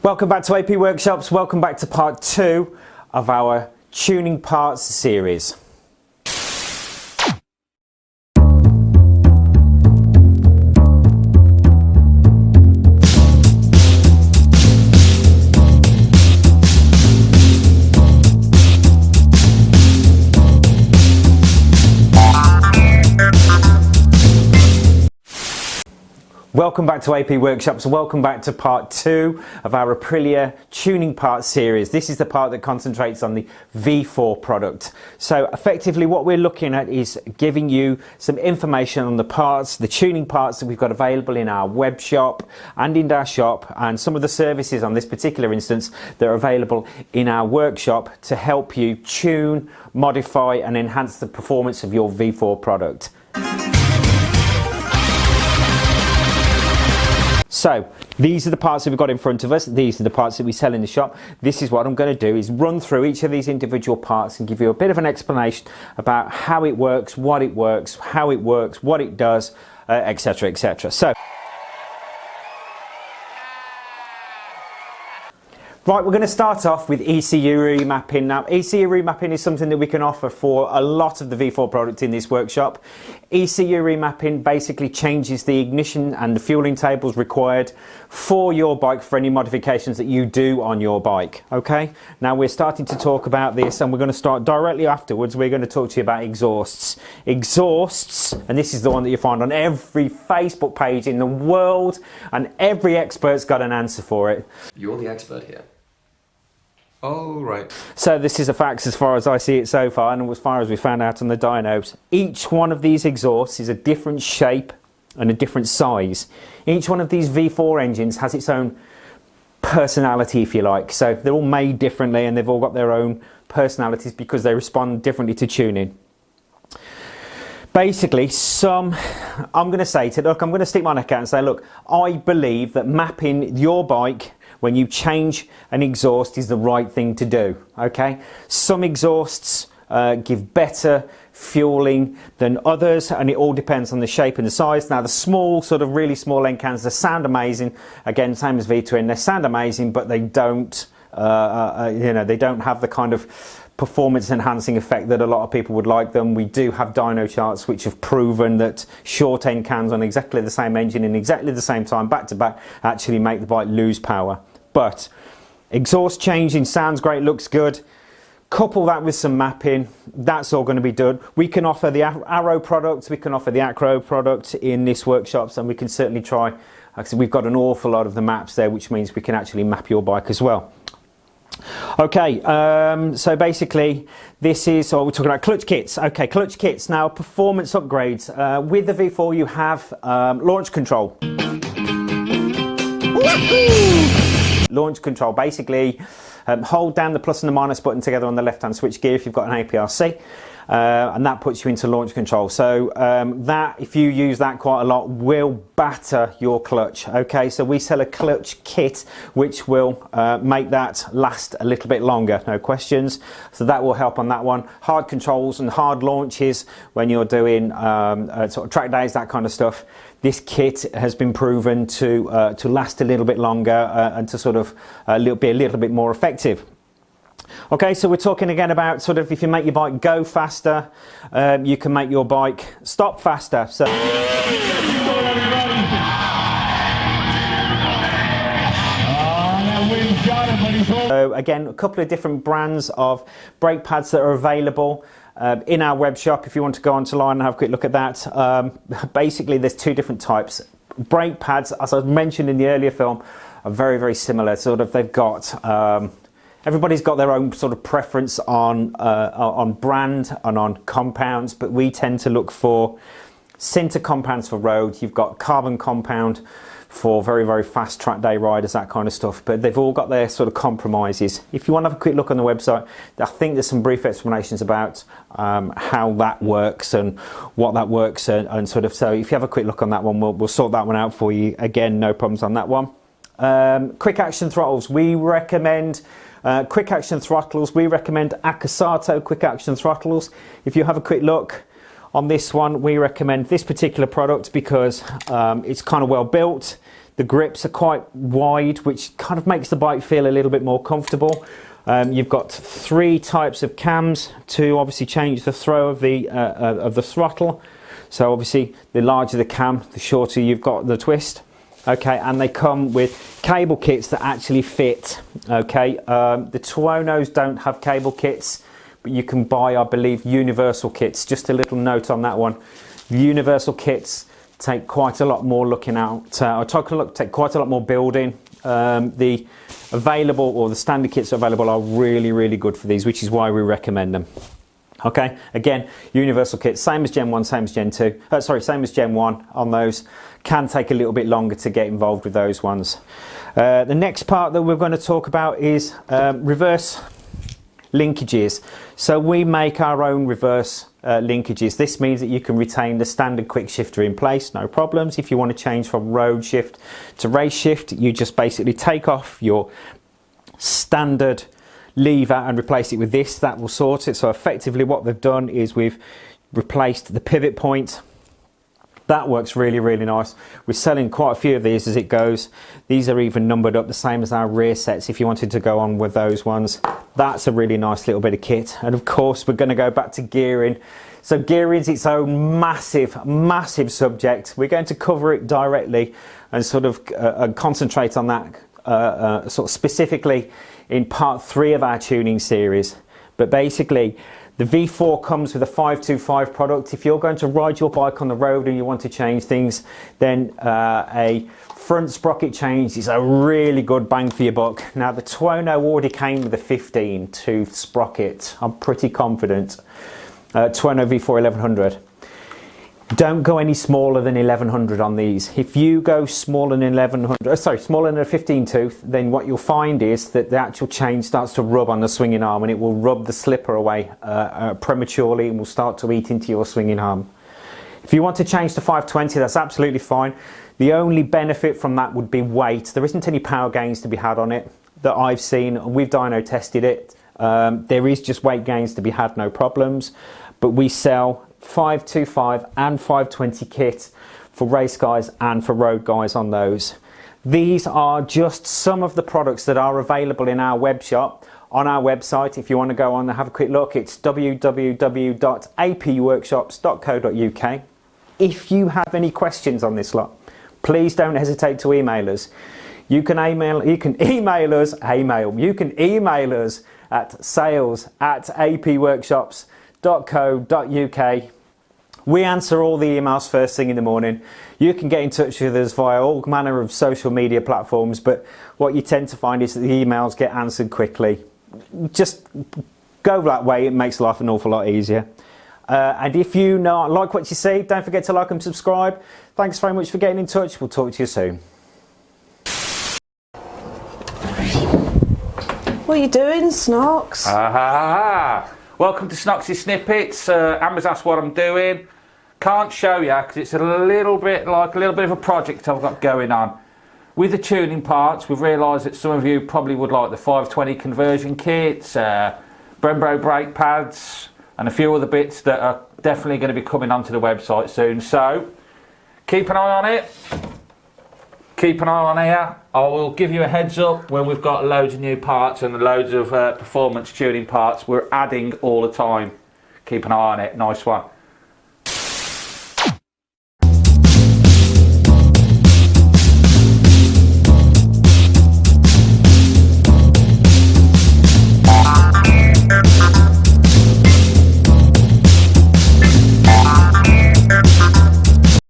Welcome back to AP Workshops, welcome back to part 2 of our tuning parts series. Welcome back to AP Workshops, welcome back to part 2 of our Aprilia tuning parts series. This is the part that concentrates on the V4 product. So effectively what we're looking at is giving you some information on the parts, the tuning parts that we've got available in our web shop and in our shop, and some of the services on this particular instance that are available in our workshop to help you tune, modify and enhance the performance of your V4 product. So these are the parts that we've got in front of us. These are the parts that we sell in the shop. This is what I'm going to do, is run through each of these individual parts and give you a bit of an explanation about how it works, how it works, what it does, etc, etc. So right, we're going to start off with ECU remapping. Now, ECU remapping is something that we can offer for a lot of the V4 products in this workshop. ECU remapping basically changes the ignition and the fueling tables required for your bike for any modifications that you do on your bike. Okay, now we're starting to talk about this, and we're going to start directly afterwards. We're going to talk to you about exhausts. Exhausts, and this is the one that you find on every Facebook page in the world, and every expert's got an answer for it. You're the expert here. Oh, right. So this is a fact as far as I see it so far, and as far as we found out on the dynos. Each one of these exhausts is a different shape and a different size. Each one of these V4 engines has its own personality, if you like. So they're all made differently and they've all got their own personalities because they respond differently to tuning. Basically, I'm going to say to, look, I'm going to stick my neck out and say, look, I believe that mapping your bike when you change an exhaust is the right thing to do. Okay, some exhausts give better fueling than others, and it all depends on the shape and the size. Now the small, sort of really small end cans, they sound amazing. Again, same as V2N, they sound amazing, but they don't they don't have the kind of performance enhancing effect that a lot of people would like them. We do have dyno charts which have proven that short end cans on exactly the same engine in exactly the same time back to back actually make the bike lose power. But exhaust changing sounds great, looks good. Couple that with some mapping, that's all going to be done. We can offer the Arrow products, we can offer the Acro product in this workshops, and we can certainly try. Actually, we've got an awful lot of the maps there, which means we can actually map your bike as well. Okay, so basically this is, we're talking about clutch kits. Okay, clutch kits. Now, performance upgrades. With the V4 you have launch control. Launch control, basically hold down the plus and the minus button together on the left hand switch gear if you've got an APRC, and that puts you into launch control. So that, if you use that quite a lot, will batter your clutch. Okay, so we sell a clutch kit which will make that last a little bit longer, no questions. So that will help on that one. Hard controls and hard launches when you're doing sort of track days, that kind of stuff. This kit has been proven to last a little bit longer and to sort of be a little bit more effective. Okay, so we're talking again about sort of if you make your bike go faster, you can make your bike stop faster. So again, a couple of different brands of brake pads that are available in our web shop. If you want to go onto line and have a quick look at that, basically there's two different types. Brake pads, as I mentioned in the earlier film, are very, very similar. Sort of, they've got everybody's got their own sort of preference on brand and on compounds, but we tend to look for sinter compounds for road. You've got carbon compound for very, very fast track day riders, that kind of stuff, but they've all got their sort of compromises. If you want to have a quick look on the website, I think there's some brief explanations about how that works and what that works and sort of, so if you have a quick look on that one, we'll sort that one out for you. Again, no problems on that one. Quick action throttles, we recommend quick action throttles. We recommend Akasato quick action throttles. If you have a quick look on this one, we recommend this particular product because it's kind of well built. The grips are quite wide, which kind of makes the bike feel a little bit more comfortable. You've got 3 types of cams to obviously change the throw of the throttle. So obviously the larger the cam, the shorter you've got the twist. Okay, and they come with cable kits that actually fit. Okay, the Tuonos don't have cable kits, but you can buy, I believe, universal kits. Just a little note on that one. The universal kits take quite a lot more looking out, take quite a lot more building. The available, or the standard kits available, are really good for these, which is why we recommend them. Okay, again, universal kits, same as Gen 1, same as Gen 2, same as Gen 1 on those. Can take a little bit longer to get involved with those ones. The next part that we're going to talk about is reverse linkages. So we make our own reverse linkages. This means that you can retain the standard quick shifter in place, no problems. If you want to change from road shift to race shift, you just basically take off your standard lever and replace it with this. That will sort it. So effectively what they've done is we've replaced the pivot point. That works really nice. We're selling quite a few of these as it goes. These are even numbered up the same as our rear sets if you wanted to go on with those ones. That's a really nice little bit of kit. And of course we're going to go back to gearing. So gearing is its own massive subject. We're going to cover it directly and sort of concentrate on that sort of specifically in part 3 of our tuning series. But basically the V4 comes with a 525 product. If you're going to ride your bike on the road and you want to change things, then a front sprocket change is a really good bang for your buck. Now the Tuono already came with a 15 tooth sprocket, I'm pretty confident. Tuono V4 1100. Don't go any smaller than 1100 on these. If you go smaller than 1100, smaller than a 15 tooth, then what you'll find is that the actual chain starts to rub on the swinging arm, and it will rub the slipper away prematurely and will start to eat into your swinging arm. If you want to change to 520, that's absolutely fine. The only benefit from that would be weight. There isn't any power gains to be had on it that I've seen. We've dyno tested it. There is just weight gains to be had, no problems. But we sell 525 and 520 kit for race guys and for road guys on those. These are just some of the products that are available in our web shop. On our website, if you want to go on and have a quick look, it's www.apworkshops.co.uk. If you have any questions on this lot, please don't hesitate to email us. You can email us at sales@apworkshops.co.uk. We answer all the emails first thing in the morning. You can get in touch with us via all manner of social media platforms, but what you tend to find is that the emails get answered quickly. Just go that way, it makes life an awful lot easier. And if you like what you see, don't forget to like and subscribe. Thanks very much for getting in touch. We'll talk to you soon. What are you doing, Snox? Welcome to Snox's Snippets. Amber's asked what I'm doing. Can't show you because it's a little bit of a project I've got going on. With the tuning parts, we've realised that some of you probably would like the 520 conversion kits, Brembo brake pads, and a few other bits that are definitely going to be coming onto the website soon. So keep an eye on it. Keep an eye on here. I will give you a heads up when we've got loads of new parts and loads of performance tuning parts. We're adding all the time. Keep an eye on it. Nice one.